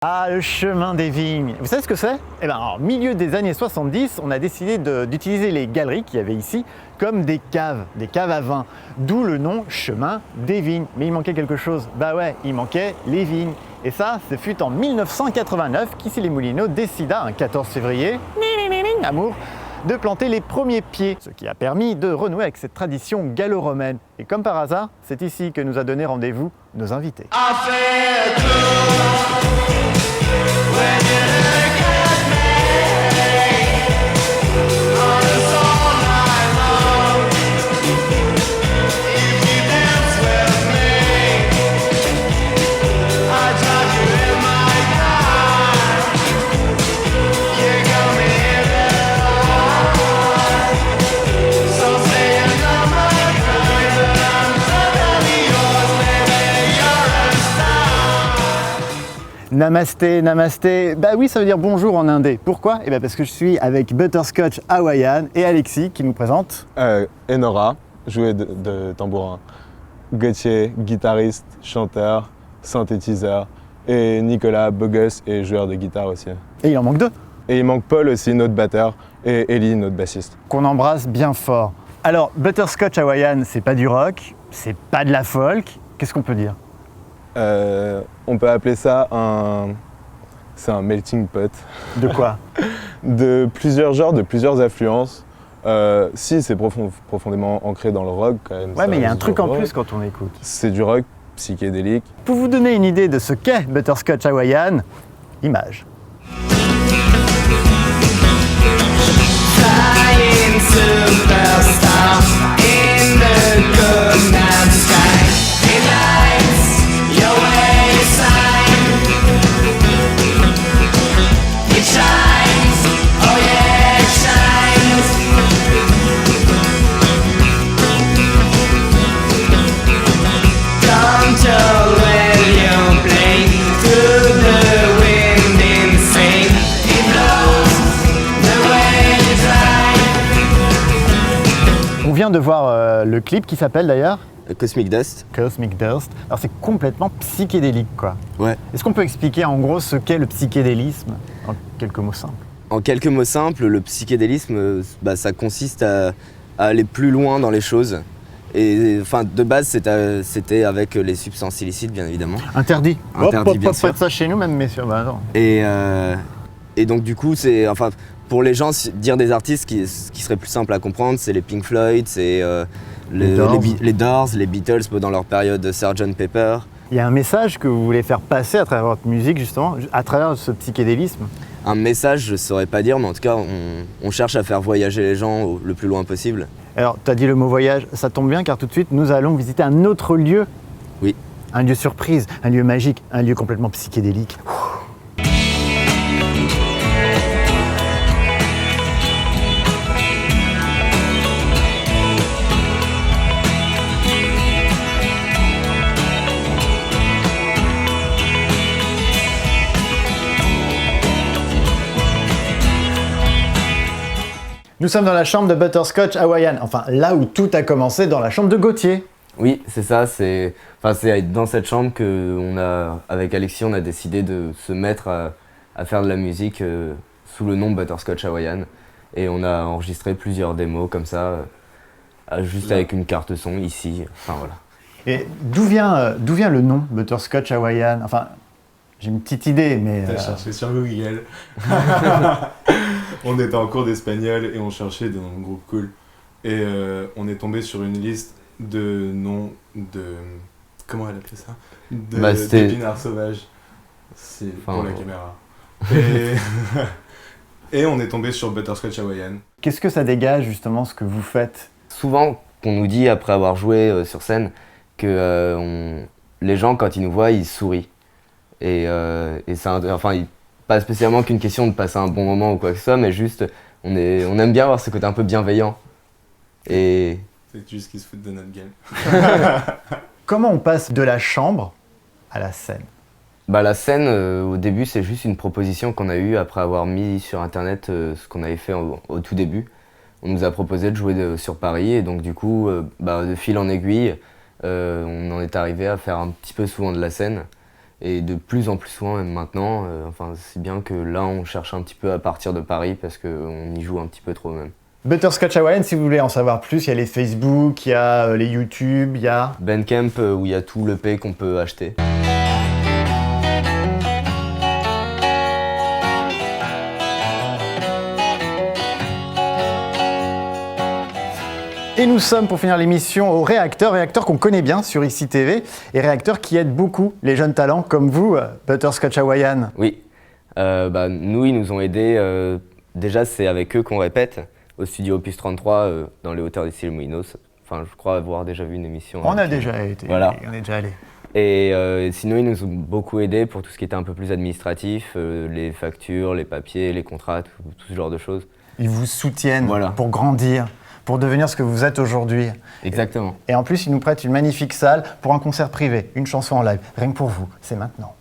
Ah, le chemin des vignes. Vous savez ce que c'est? Eh bien, au milieu des années 70, on a décidé d'utiliser les galeries qu'il y avait ici comme des caves à vin. D'où le nom chemin des vignes. Mais il manquait quelque chose. Bah ouais, il manquait les vignes. Et ça, ce fut en 1989 qu'Issy-les-Moulineaux décida, un 14 février, amour, de planter les premiers pieds, ce qui a permis de renouer avec cette tradition gallo-romaine. Et comme par hasard, c'est ici que nous a donné rendez-vous nos invités. Namasté, namasté. Bah oui, ça veut dire bonjour en indé. Pourquoi? Eh bien parce que je suis avec Butterscotch Hawaiian et Alexis qui nous présente. Enora, joueur de tambourin. Gauthier, guitariste, chanteur, synthétiseur. Et Nicolas, beau gosse et joueur de guitare aussi. Et il en manque deux. Et il manque Paul aussi, notre batteur, et Ellie, notre bassiste. Qu'on embrasse bien fort. Alors, Butterscotch Hawaiian, c'est pas du rock, c'est pas de la folk. Qu'est-ce qu'on peut dire? On peut appeler ça c'est un melting pot. De quoi? De plusieurs genres, de plusieurs influences. Si, c'est profondément ancré dans le rock quand même. Ouais, mais il y a un truc en plus quand on écoute. C'est du rock psychédélique. Pour vous donner une idée de ce qu'est Butterscotch Hawaiian, image. Flying superstar in the good night sky. It lights your waistline. It shines, oh yeah, it shines. Don't let you play to the wind insane. It blows the way you try. On vient de voir le clip qui s'appelle d'ailleurs Cosmic Dust. Cosmic Dust. Alors c'est complètement psychédélique quoi. Ouais. Est-ce qu'on peut expliquer en gros ce qu'est le psychédélisme en quelques mots simples? En quelques mots simples, le psychédélisme, ça consiste à aller plus loin dans les choses. Et enfin, de base, c'était avec les substances illicites, bien évidemment. Interdit. Interdit, bien sûr. Pas de ça chez nous même, messieurs. Bah, non. Et donc du coup, pour les gens, dire des artistes, ce qui serait plus simple à comprendre, c'est les Pink Floyd, c'est les Doors, les Beatles dans leur période de Sgt. Pepper. Il y a un message que vous voulez faire passer à travers votre musique, justement, à travers ce psychédélisme? Un message, je ne saurais pas dire, mais en tout cas, on cherche à faire voyager les gens le plus loin possible. Alors, tu as dit le mot voyage, ça tombe bien car tout de suite, nous allons visiter un autre lieu. Oui. Un lieu surprise, un lieu magique, un lieu complètement psychédélique. Nous sommes dans la chambre de Butterscotch Hawaiian, enfin là où tout a commencé, dans la chambre de Gauthier. Oui, c'est ça, c'est dans cette chambre avec Alexis, on a décidé de se mettre à faire de la musique sous le nom Butterscotch Hawaiian. Et on a enregistré plusieurs démos comme ça, juste avec une carte son ici, enfin voilà. Et d'où vient le nom Butterscotch Hawaiian? Enfin, j'ai une petite idée, mais... T'as cherché sur Google. On était en cours d'espagnol et on cherchait des noms de groupes cool. Et on est tombé sur une liste de noms de... Comment elle appelait ça? D'épinards sauvages. C'est pour la caméra. Et on est tombé sur Butterscotch Hawaiian. Qu'est-ce que ça dégage justement ce que vous faites? Souvent, qu'on nous dit après avoir joué sur scène que les gens, quand ils nous voient, ils sourient. Et c'est pas spécialement qu'une question de passer un bon moment ou quoi que ce soit, mais juste on aime bien avoir ce côté un peu bienveillant. Et c'est juste qu'ils se foutent de notre gueule. Comment on passe de la chambre à la scène? La scène, au début, c'est juste une proposition qu'on a eue après avoir mis sur internet ce qu'on avait fait au tout début. On nous a proposé de jouer sur Paris et donc du coup, de fil en aiguille, on en est arrivé à faire un petit peu souvent de la scène. et de plus en plus souvent même maintenant. Enfin, c'est bien que là, on cherche un petit peu à partir de Paris parce qu'on y joue un petit peu trop même. Butterscotch Hawaiian, si vous voulez en savoir plus, il y a les Facebook, il y a les YouTube, il y a... Bandcamp où il y a tout l'EP qu'on peut acheter. Et nous sommes, pour finir l'émission, au Réacteur qu'on connaît bien sur ICI TV, et Réacteur qui aide beaucoup les jeunes talents comme vous, Butterscotch Hawaiian. Oui, nous, ils nous ont aidés. Déjà, c'est avec eux qu'on répète au studio Opus 33 dans les hauteurs des Moulinos. Enfin, je crois avoir déjà vu une émission. On a déjà été, voilà. On est déjà allé. Et sinon, ils nous ont beaucoup aidés pour tout ce qui était un peu plus administratif, les factures, les papiers, les contrats, tout ce genre de choses. Ils vous soutiennent pour grandir, pour devenir ce que vous êtes aujourd'hui. Exactement. Et en plus, ils nous prêtent une magnifique salle pour un concert privé, une chanson en live. Rien que pour vous, c'est maintenant.